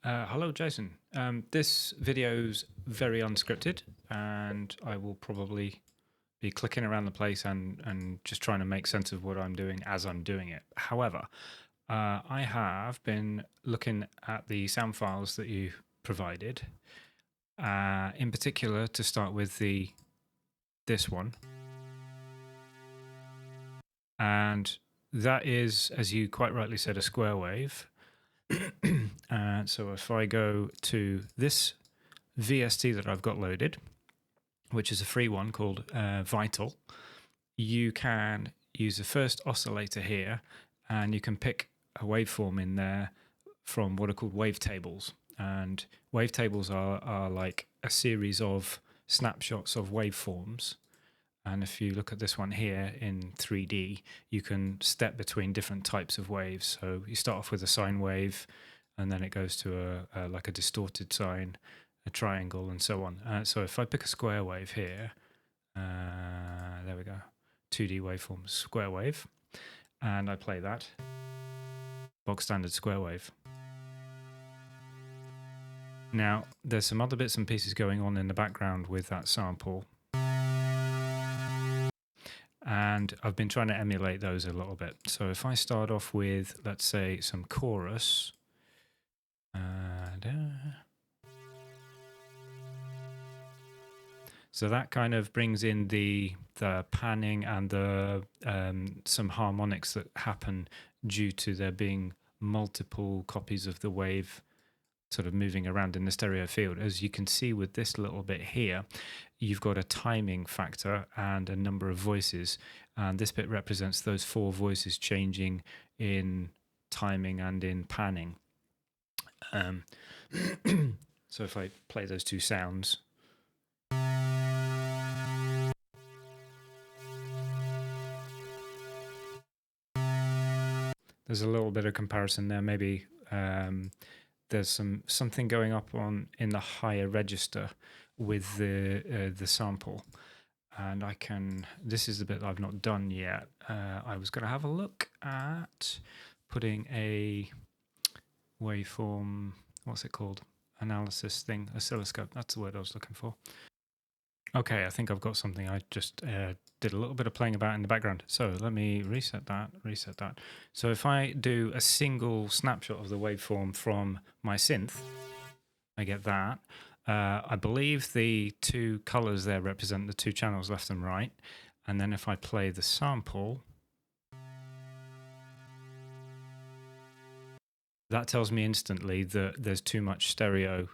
Hello, Jason. This video's very unscripted, and I will probably be clicking around the place and just trying to make sense of what I'm doing as I'm doing it. However, I have been looking at the sound files that you provided, in particular to start with this one. And that is, as you quite rightly said, a square wave. And so if I go to this VST that I've got loaded, which is a free one called Vital, you can use the first oscillator here, and you can pick a waveform in there from what are called wavetables. And wavetables are like a series of snapshots of waveforms. And if you look at this one here in 3D, you can step between different types of waves. So you start off with a sine wave, and then it goes to like a distorted sine, a triangle, and so on. So if I pick a square wave here, there we go, 2D waveform, square wave, and I play that, box standard square wave. Now, there's some other bits and pieces going on in the background with that sample, and I've been trying to emulate those a little bit. So if I start off with, let's say, some chorus, so that kind of brings in the panning and the some harmonics that happen due to there being multiple copies of the wave sort of moving around in the stereo field. As you can see with this little bit here, you've got a timing factor and a number of voices, and this bit represents those 4 voices changing in timing and in panning. So if I play those 2 sounds, there's a little bit of comparison there. Maybe there's something going up in the higher register with the sample, and I can. This is the bit I've not done yet. I was going to have a look at putting a waveform. What's it called? Analysis thing. Oscilloscope. That's the word I was looking for. Okay, I think I've got something. I just did a little bit of playing about in the background. So let me reset that. So if I do a single snapshot of the waveform from my synth, I get that. I believe the 2 colors there represent the 2 channels left and right. And then if I play the sample, that tells me instantly that there's too much stereo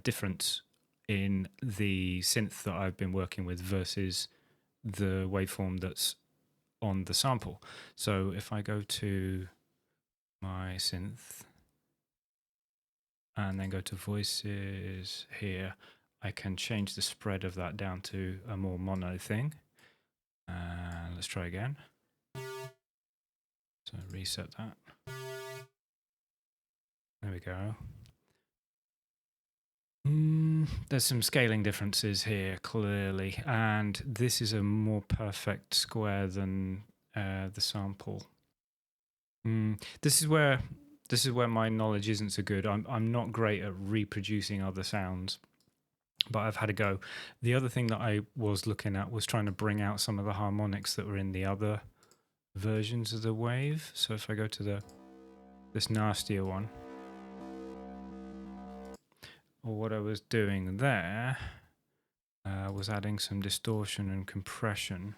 difference in the synth that I've been working with versus the waveform that's on the sample. So if I go to my synth and then go to voices here, I can change the spread of that down to a more mono thing. Let's try again. So reset that. There we go. There's some scaling differences here, clearly, and this is a more perfect square than the sample. This is where my knowledge isn't so good. I'm not great at reproducing other sounds, but I've had a go. The other thing that I was looking at was trying to bring out some of the harmonics that were in the other versions of the wave. So if I go to this nastier one, what I was doing there was adding some distortion and compression.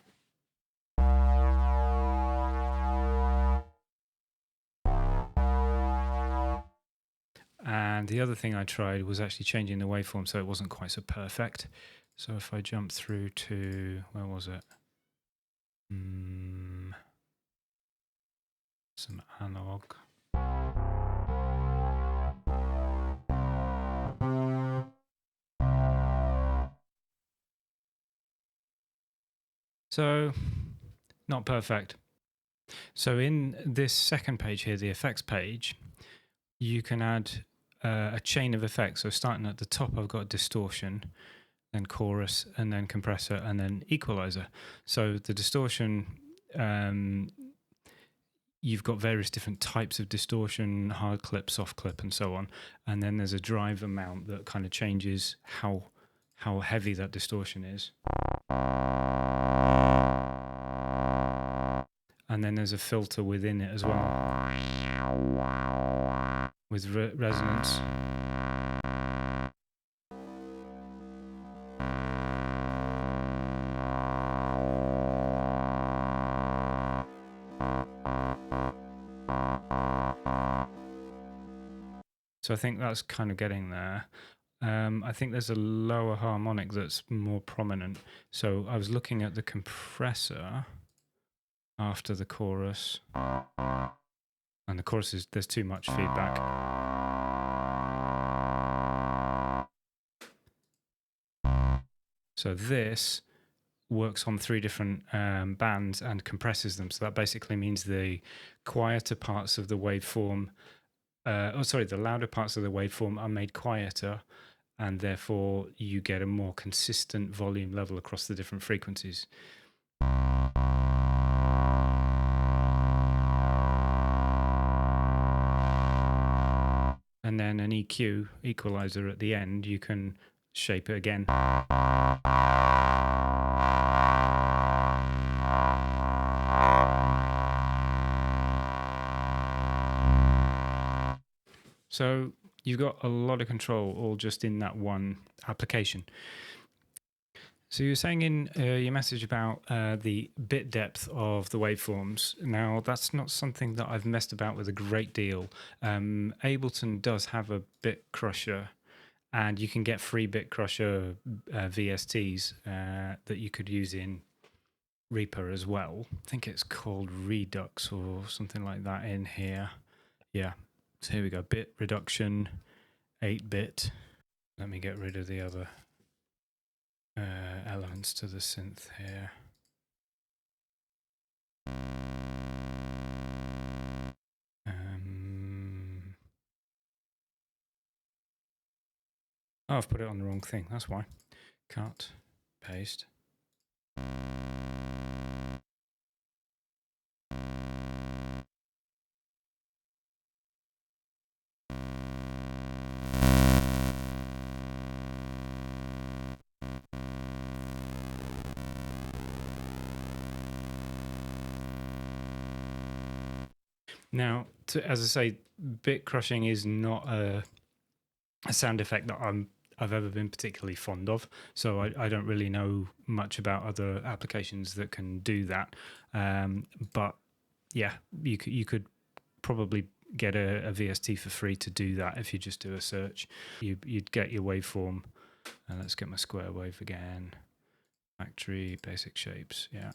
And the other thing I tried was actually changing the waveform so it wasn't quite so perfect. So if I jump through to, where was it? Some analog. So, not perfect. So in this second page here, the effects page, you can add a chain of effects. So starting at the top, I've got distortion, then chorus, and then compressor, and then equalizer. So the distortion, you've got various different types of distortion, hard clip, soft clip, and so on. And then there's a drive amount that kind of changes how heavy that distortion is. And then there's a filter within it as well with resonance. So I think that's kind of getting there. I think there's a lower harmonic that's more prominent. So I was looking at the compressor after the chorus, and the chorus is, there's too much feedback. So this works on 3 different bands and compresses them. So that basically means the quieter parts of the waveform, the louder parts of the waveform are made quieter, and therefore you get a more consistent volume level across the different frequencies. And then an EQ, equalizer, at the end, you can shape it again. So you've got a lot of control all just in that one application. So you were saying in your message about the bit depth of the waveforms. Now, that's not something that I've messed about with a great deal. Ableton does have a bit crusher, and you can get free bit crusher VSTs that you could use in Reaper as well. I think it's called Redux or something like that in here. Yeah, so here we go, bit reduction, 8-bit. Let me get rid of the other elements to the synth here. Oh, I've put it on the wrong thing, that's why. Cut, paste. Now, as I say, bit crushing is not a sound effect that I've ever been particularly fond of, so I don't really know much about other applications that can do that. But yeah, you could probably get a VST for free to do that if you just do a search. You'd get your waveform. Let's get my square wave again. Factory basic shapes. Yeah.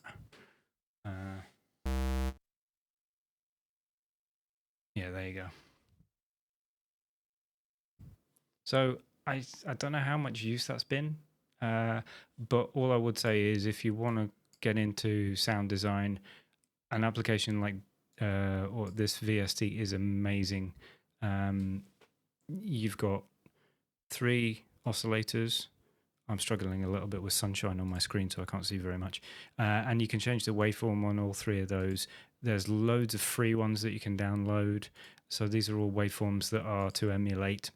Yeah, there you go. So I don't know how much use that's been, but all I would say is if you want to get into sound design, an application like or this VST is amazing. You've got 3 oscillators. I'm struggling a little bit with sunshine on my screen, so I can't see very much. And you can change the waveform on all 3 of those. There's loads of free ones that you can download. So these are all waveforms that are to emulate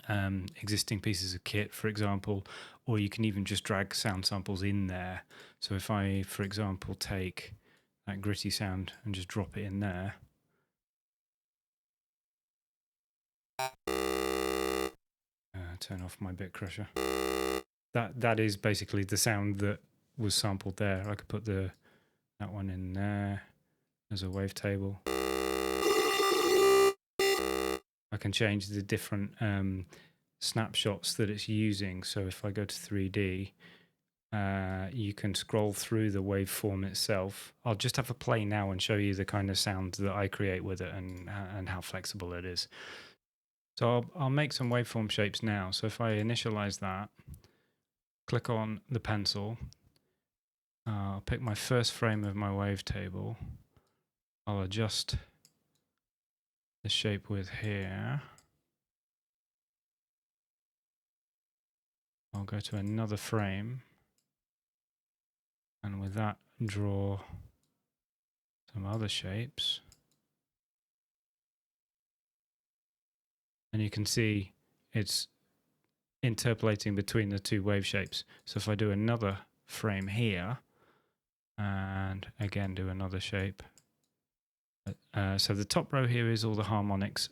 existing pieces of kit, for example, or you can even just drag sound samples in there. So if I, for example, take that gritty sound and just drop it in there. Turn off my bit crusher. That is basically the sound that was sampled there. I could put that one in there as a wavetable. I can change the different snapshots that it's using. So if I go to 3D, you can scroll through the waveform itself. I'll just have a play now and show you the kind of sound that I create with it and how flexible it is. So I'll make some waveform shapes now. So if I initialize that, click on the pencil, I'll pick my first frame of my wavetable. I'll adjust the shape width here. I'll go to another frame, and with that, draw some other shapes. And you can see it's interpolating between the two wave shapes. So if I do another frame here, and again do another shape. So the top row here is all the harmonics.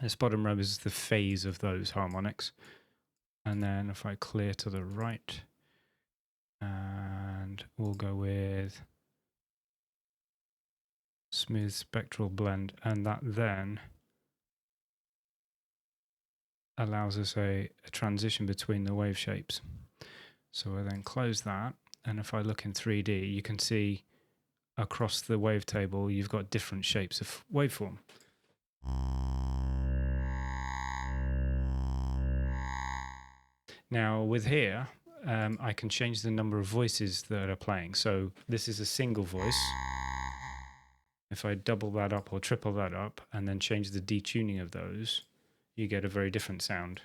This bottom row is the phase of those harmonics. And then if I clear to the right, and we'll go with smooth spectral blend, and that then allows us a transition between the wave shapes. So I then close that, and if I look in 3D, you can see across the wavetable you've got different shapes of waveform. Now with here, I can change the number of voices that are playing. So this is a single voice. If I double that up or triple that up and then change the detuning of those, you get a very different sound.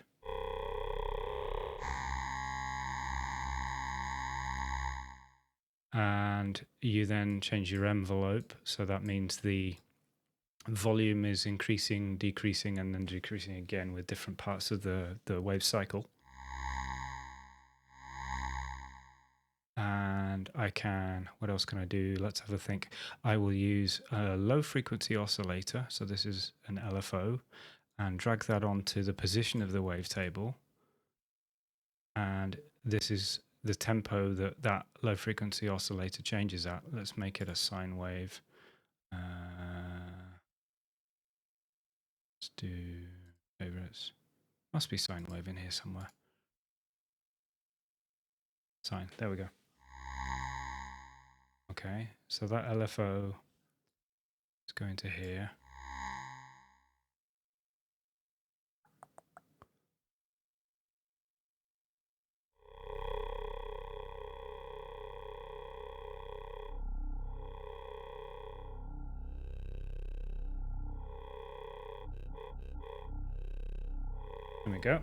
And you then change your envelope, so that means the volume is increasing, decreasing, and then decreasing again with different parts of the wave cycle. And I can, what else can I do? Let's have a think. I will use a low frequency oscillator, so this is an LFO, and drag that onto the position of the wavetable. And this is the tempo that that low frequency oscillator changes at. Let's make it a sine wave. Let's do favorites. Must be sine wave in here somewhere. Sine, there we go. Okay, so that LFO is going to here. There we go.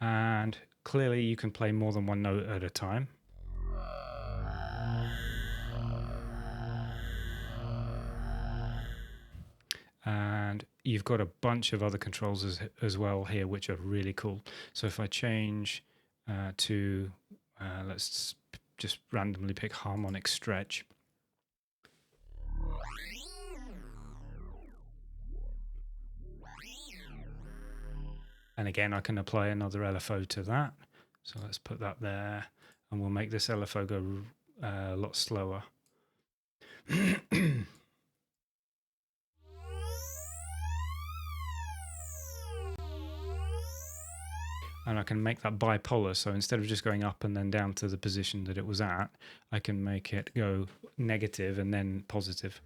And clearly you can play more than one note at a time. And you've got a bunch of other controls as well here, which are really cool. So if I change to, let's just randomly pick harmonic stretch. And again, I can apply another LFO to that. So let's put that there, and we'll make this LFO go a lot slower. And I can make that bipolar, so instead of just going up and then down to the position that it was at, I can make it go negative and then positive.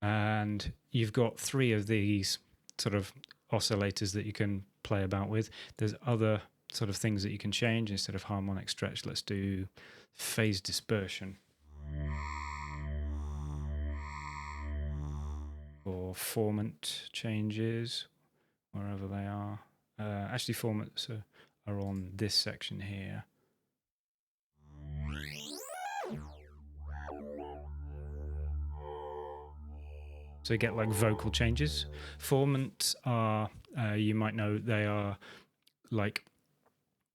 And you've got 3 of these sort of oscillators that you can play about with. There's other sort of things that you can change. Instead of harmonic stretch, let's do phase dispersion. Or formant changes, wherever they are. Actually, formants are on this section here. So you get like vocal changes. Formants are, you might know, they are like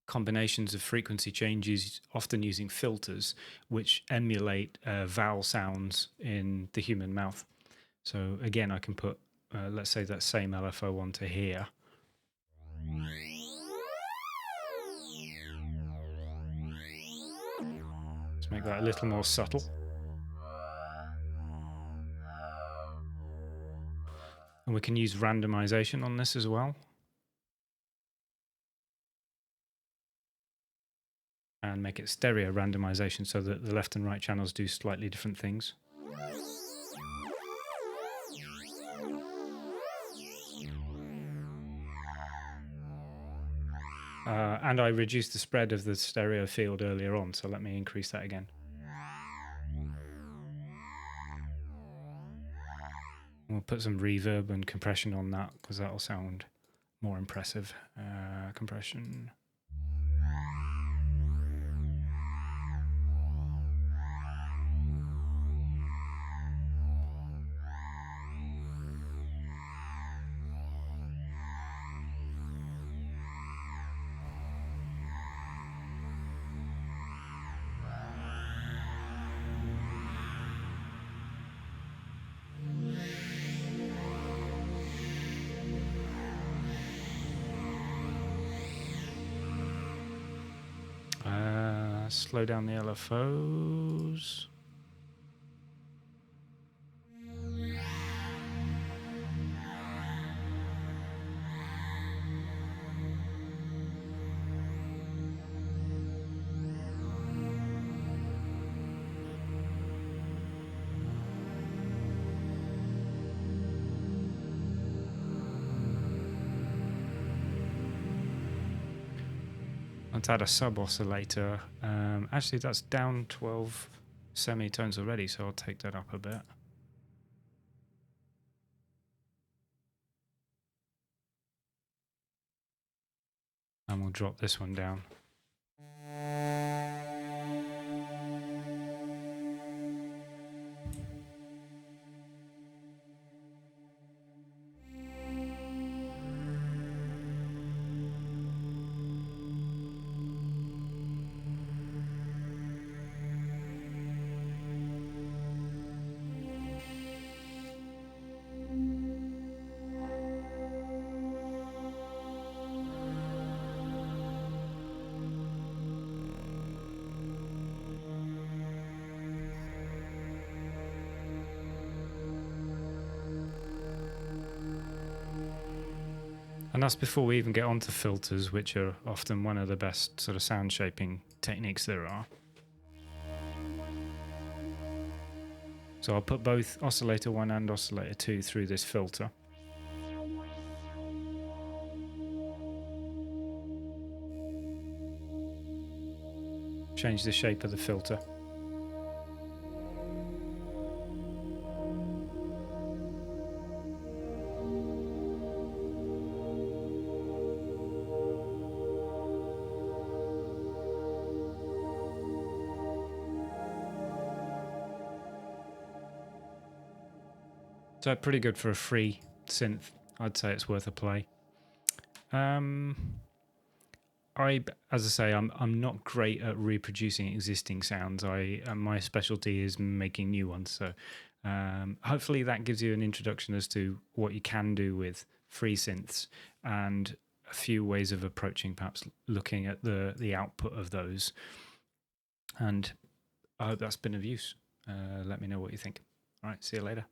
combinations of frequency changes, often using filters, which emulate vowel sounds in the human mouth. So again, I can put, let's say, that same LFO onto here. Let's make that a little more subtle. And we can use randomization on this as well. And make it stereo randomization so that the left and right channels do slightly different things. And I reduced the spread of the stereo field earlier on, so let me increase that again. We'll put some reverb and compression on that because that'll sound more impressive compression. Slow down the LFOs. Let's add a sub-oscillator. Actually, that's down 12 semitones already, so I'll take that up a bit. And we'll drop this one down. And that's before we even get onto filters, which are often one of the best sort of sound shaping techniques there are. So I'll put both oscillator 1 and oscillator 2 through this filter. Change the shape of the filter. So pretty good for a free synth. I'd say it's worth a play. As I say, I'm not great at reproducing existing sounds. My specialty is making new ones. So hopefully that gives you an introduction as to what you can do with free synths and a few ways of approaching, perhaps looking at the output of those. And I hope that's been of use. Let me know what you think. All right, see you later.